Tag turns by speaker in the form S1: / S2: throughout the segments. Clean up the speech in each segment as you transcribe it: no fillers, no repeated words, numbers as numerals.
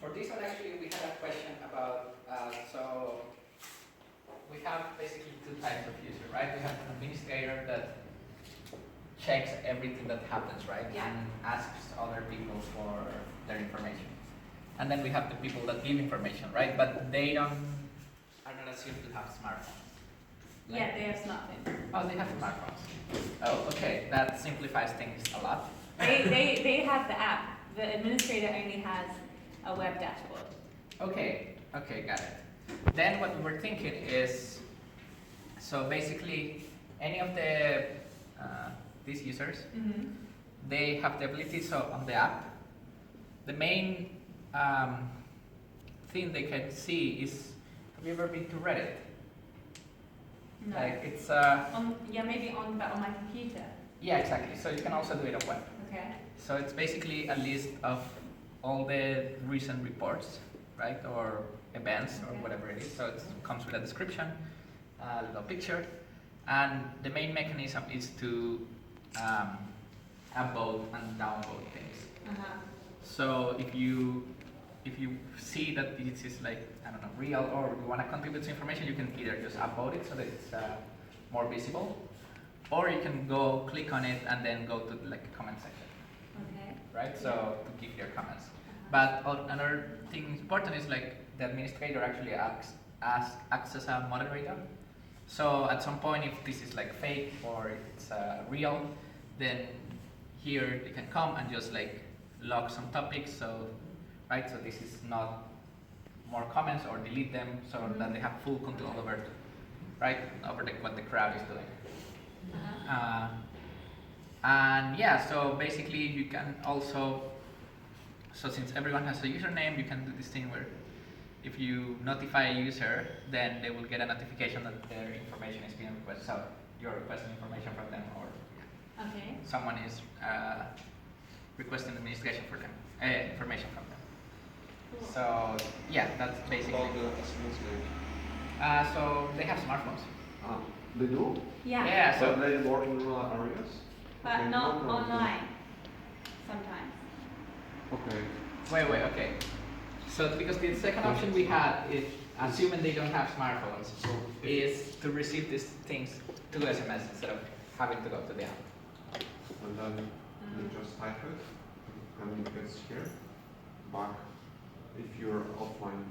S1: For this one, actually, we had a question about, so we have basically two types of user, right? We have an administrator that checks everything that happens, right?
S2: Yeah.
S1: And asks other people for their information. And then we have the people that give information, right? But they are not assumed to have smartphones. Right?
S2: Yeah, they have smartphones.
S1: Oh, they have smartphones. Oh, okay. That simplifies things a lot.
S2: They have the app. The administrator only has a web dashboard.
S1: Okay, got it. Then what we were thinking is, so basically, any of the these users, they have the ability. So on the app, the main thing they can see is, have you ever been to Reddit?
S2: No.
S1: Like it's
S2: maybe on my computer.
S1: yeah, exactly. So you can also do it on web.
S2: Okay.
S1: So it's basically a list of all the recent reports, right, or events, or whatever it is. So it comes with a description, a little picture, and the main mechanism is to upvote and downvote things. So if you see that this is like, I don't know, real, or you want to contribute to information, you can either just upvote it so that it's more visible, or you can go click on it and then go to like a comment section.
S2: Okay.
S1: Right? So to give your comments. But another thing important is like the administrator actually acts as a moderator. So at some point, if this is like fake or if it's real, then here they can come and just like log some topics. So right, so this is not more comments, or delete them, so that they have full control over, right, over what the crowd is doing. And yeah, so basically you can also, so since everyone has a username, you can do this thing where if you notify a user, then they will get a notification that their information is being requested. So you're requesting information from them, or someone is requesting administration for them, information from them.
S2: Cool.
S1: So yeah, that's basically.
S3: About the SMS maybe.
S1: So they have smartphones.
S3: Ah, they do?
S2: Yeah.
S1: Yeah.
S3: So
S1: So
S3: they work in rural areas?
S2: But
S3: Okay,
S2: not
S3: no problem.
S2: online. Sometimes.
S3: Okay.
S1: wait. Okay. So because the second option we had is, assuming they don't have smartphones, is to receive these things to SMS instead of having to go to the app.
S3: And then you just type it, and it gets here, back, if you're offline.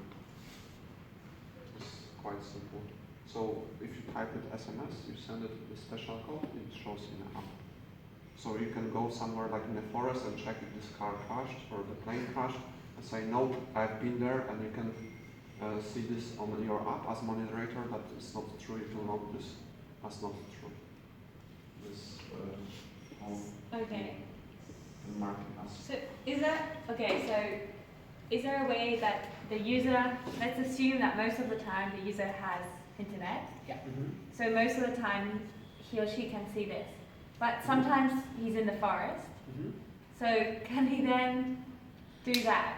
S3: It's quite simple. So if you type it SMS, you send it the special code, it shows in the app. So you can go somewhere like in the forest and check if this car crashed or the plane crashed, and say, no, I've been there, and you can see this on your app as moderator, that it's not true, you can log this as not true. This whole
S2: Okay.
S3: marking as.
S2: So is there a way that the user, let's assume that most of the time the user has internet,
S1: Yeah.
S2: so most of the time he or she can see this, but sometimes he's in the forest, so can he then do that?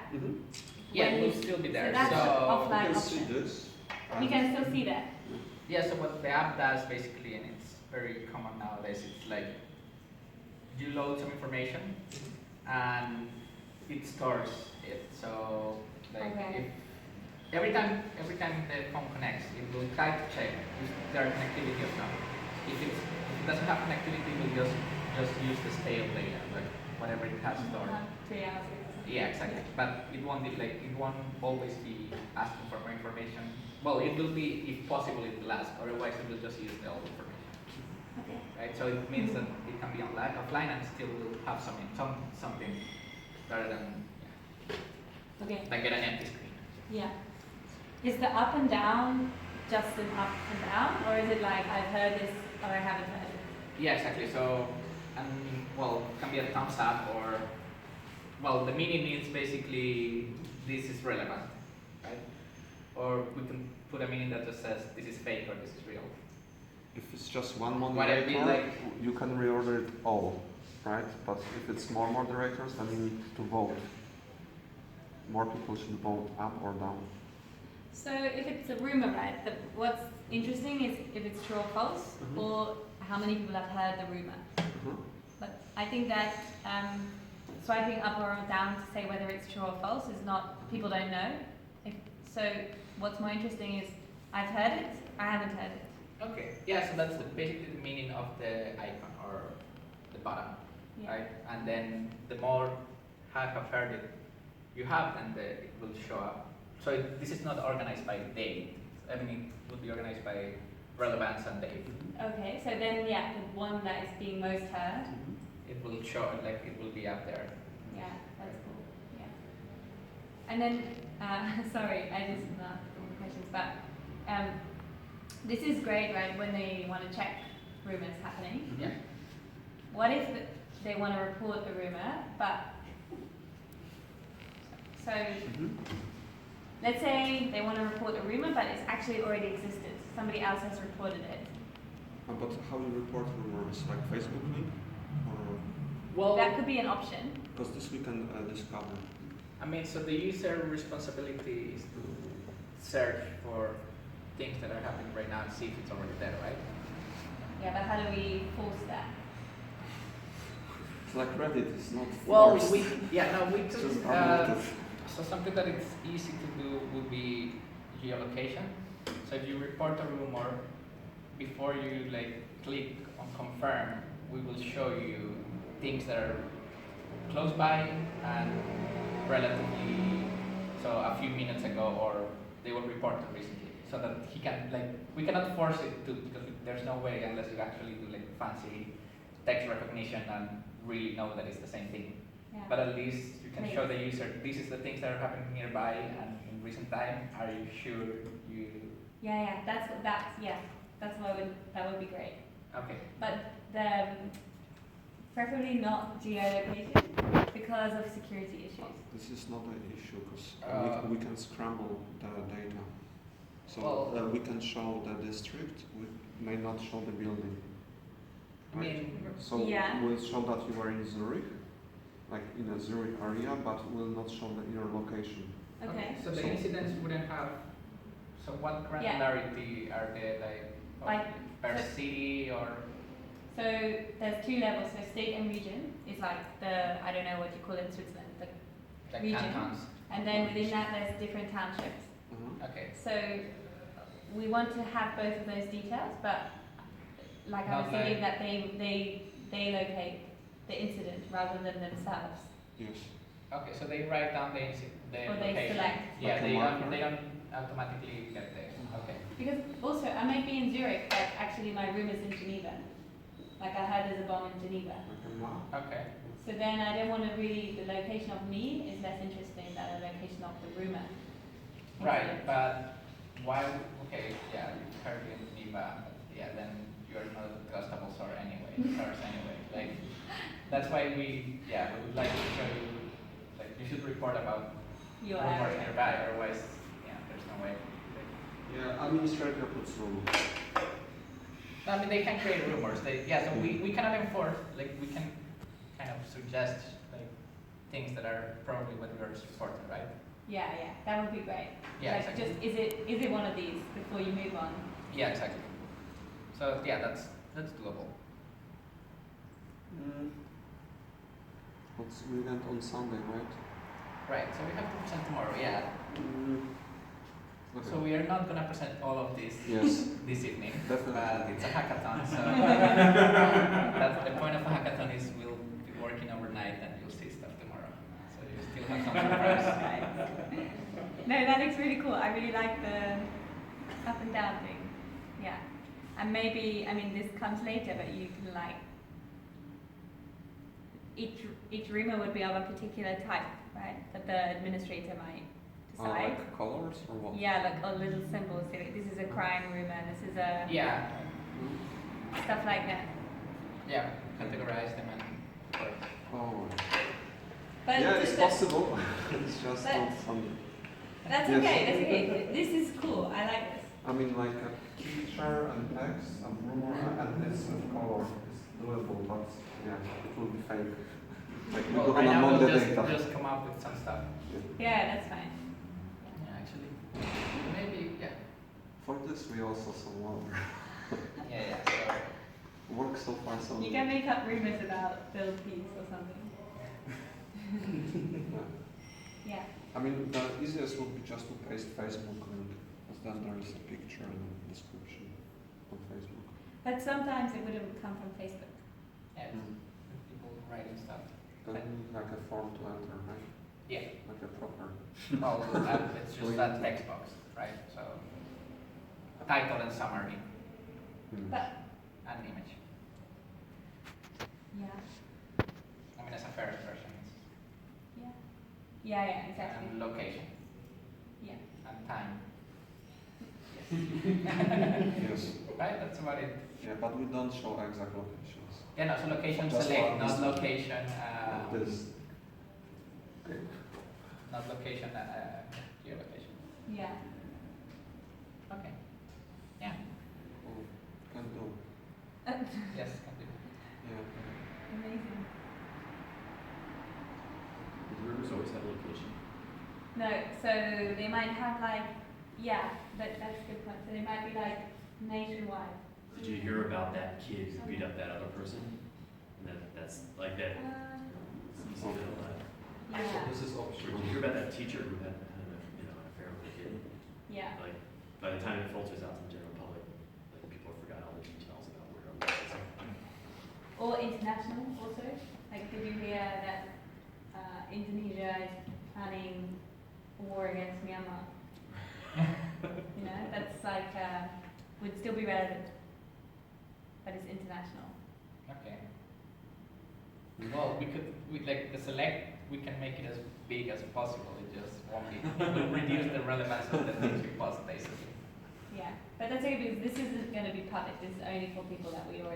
S1: Yeah,
S2: When
S1: it will
S2: he's-
S1: still be
S2: So
S1: there.
S2: that's
S1: So
S2: offline
S3: You can see
S2: option.
S3: this.
S2: He can still see that.
S1: yeah, so what the app does basically, and it's very common nowadays, it's like you load some information and it stores it. So like
S2: Okay.
S1: if every time the phone connects, it will try to check if there are connectivity or not. If it doesn't have connectivity, it will just use the stale data, like whatever it has stored.
S2: 3 hours.
S1: Yeah, exactly. But it won't be like, it won't always be asking for more information. Well, it will be, if possible, it will ask. Otherwise, it will just use the old information.
S2: Okay.
S1: Right? So it means that it can be offline and still will have something rather than
S2: Okay.
S1: like get an empty screen.
S2: Yeah. Is the up and down just an up and down, or is it like I've heard this or I haven't heard it?
S1: Yeah, exactly. So, and well, it can be a thumbs up, or well, the meaning means basically this is relevant, right? Or we can put a meaning that just says this is fake or this is real.
S3: If it's just one
S1: What I
S3: moderator,
S1: mean, like-
S3: you can reorder it all, right? But if it's more moderators, then you need to vote. More people should vote up or down.
S2: So if it's a rumor, right? What's interesting is if it's true or false, or how many people have heard the rumor. But I think that swiping up or down to say whether it's true or false is not, people don't know. So what's more interesting is, I've heard it, I haven't heard it.
S1: Okay. Yeah. So that's basically the meaning of the icon or the button,
S2: Yeah.
S1: right? And then the more have heard it you have, then it will show up. So this is not organized by date. I mean, it will be organized by relevance and date.
S2: Okay, so then yeah, the one that is being most heard.
S1: It will show, like it will be up there.
S2: Yeah, that's cool. Yeah. And then, sorry, I just not questions, but this is great, right? When they want to check rumors happening.
S1: Yeah.
S2: What if they want to report a rumor, but so let's say they want to report a rumor, but it's actually already existed. Somebody else has reported it.
S3: But how do you report rumors? Like Facebook link? Or
S1: Well,
S2: That could be an option.
S3: because this we can discover.
S1: I mean, so the user responsibility is to search for things that are happening right now and see if it's already there, right?
S2: Yeah, but how do we force that?
S3: It's like Reddit, it's not
S1: Well,
S3: forced.
S1: we
S3: It's
S1: took
S3: just unlimited.
S1: so something that it's easy to do would be geolocation. So if you report a rumor, before you like click on confirm, we will show you things that are close by and relatively, so a few minutes ago, or they were reported recently, so that he can like, we cannot force it to, because there's no way unless you actually do like fancy text recognition and really know that it's the same thing.
S2: Yeah.
S1: But at least you can show the user, this is the things that are happening nearby and in recent time, are you sure you...
S2: Yeah, that's what that would be great.
S1: Okay.
S2: But the preferably not geolocation because of security issues.
S3: This is not an issue because
S1: Uh,
S3: we can scramble the data. So
S1: Well-
S3: we can show the district, we may not show the building.
S1: I mean,
S3: So
S2: Yeah.
S3: we'll show that you are in Zurich, like in a Zurich area, but will not show your location.
S2: Okay.
S1: So the
S3: So-
S1: incidents wouldn't have, so what granularity are they like,
S2: Like,
S1: per
S2: so-
S1: city or?
S2: So there's two levels. So state and region is like the, I don't know what you call it in Switzerland,
S1: Like
S2: region.
S1: cantons?
S2: and then within that there's different townships.
S1: Okay.
S2: So we want to have both of those details, but like I was
S1: Not
S2: thinking
S1: like-
S2: that they locate the incident rather than themselves.
S3: Yes.
S1: Okay, so they write down the
S2: Or they
S1: location.
S2: select.
S1: Yeah,
S3: Like a
S1: they
S3: marker?
S1: don't automatically get there. Okay.
S2: Because also I might be in Zurich, but actually my room is in Geneva. Like I heard there's a bomb in Geneva.
S3: Like a map.
S1: Okay.
S2: So then I don't want to really, the location of me is less interesting than the location of the rumor.
S1: Right, but why, okay, yeah, you heard in Geneva, yeah, then you're not a trustable source anyway. Like, that's why we would like to show you, like, you should report about
S2: Your
S1: rumors
S2: area.
S1: nearby, otherwise, yeah, there's no way.
S3: Yeah, administrator puts rule.
S1: No, I mean, they can create rumors, so we cannot enforce, like, we can kind of suggest, like, things that are probably what we are supporting, right?
S2: Yeah, that would be great.
S1: Yeah,
S2: Like
S1: exactly.
S2: just, is it one of these before you move on?
S1: Yeah, exactly. So, yeah, that's doable.
S3: What's we went on Sunday, right?
S1: Right, so we have to present tomorrow, yeah.
S3: Okay.
S1: So we are not going to present all of this
S3: Yes.
S1: this evening,
S3: Definitely.
S1: but it's a hackathon, so that's the point of a hackathon is we'll be working overnight and you'll see stuff tomorrow. So you still have some surprise.
S2: No, that looks really cool. I really like the up and down thing. Yeah. And maybe, I mean, this comes later, but you can like, each rumor would be of a particular type, right? That the administrator might decide.
S3: Like colors or what?
S2: Yeah, like a little symbols. Say, like, this is a crime rumor. This is a
S1: Yeah,
S2: stuff like that.
S1: yeah, categorize them and
S3: Oh.
S2: But
S3: Yeah, it's
S2: th-
S3: possible. It's just
S2: But-
S3: not funny.
S2: That's
S3: Yes.
S2: okay. That's okay. This is cool. I like this.
S3: I mean, like a picture and text and rumor and this with color is doable, but yeah, it will be fake. Like we
S1: well,
S3: go
S1: right
S3: on
S1: now
S3: among
S1: we'll
S3: the
S1: just
S3: data.
S1: come up with some stuff.
S2: Yeah, that's fine.
S1: Yeah, actually, maybe, yeah.
S3: For this, we also saw one.
S1: Yeah, so
S3: Work so far so
S2: You
S3: good.
S2: can make up rumors about Bill Peace or something. Yeah.
S3: I mean, the easiest would be just to paste Facebook link, because then there is a picture and a description on Facebook.
S2: But sometimes it wouldn't come from Facebook.
S1: Yeah,
S3: Mm.
S1: people writing stuff.
S3: Then you need like a form to enter, right?
S1: Yeah.
S3: Like a proper.
S1: Well, it's just that text box, right? So, title and summary
S3: Mm.
S2: But
S1: and image.
S2: yeah.
S1: I mean, as a first version.
S2: Yeah. Yeah, exactly.
S1: And location
S2: Yeah.
S1: and time.
S3: Yes.
S1: Right? That's about it.
S3: Yeah, but we don't show exact locations.
S1: Yeah, no, so location
S3: Just
S1: select,
S3: one
S1: not
S3: is-
S1: location,
S3: Like this. Okay.
S1: not location, geolocation.
S2: Yeah.
S1: Okay. Yeah.
S3: Oh, can do.
S1: Yes, can do.
S3: Yeah.
S2: Amazing.
S4: Does Rivers always have a location?
S2: No, so they might have like, yeah, that's a good point. So they might be like nationwide.
S4: Did you hear about that kid who beat up that other person? And that's like that. You see that a lot.
S2: Yeah.
S3: This is
S4: Or
S3: optional.
S4: did you hear about that teacher who had an affair with a kid?
S2: Yeah.
S4: Like, by the time it filters out to the general public, like people forgot all the details about where it was.
S2: Or international also. Like, did you hear that Indonesia is planning a war against Myanmar? You know, that's like, would still be relevant, but it's international.
S1: Okay. Well, we like the select, we can make it as big as possible. It just won't be. It will reduce the relevance of the things we post, basically.
S2: Yeah, but that's okay because this isn't going to be public. This is only for people that we already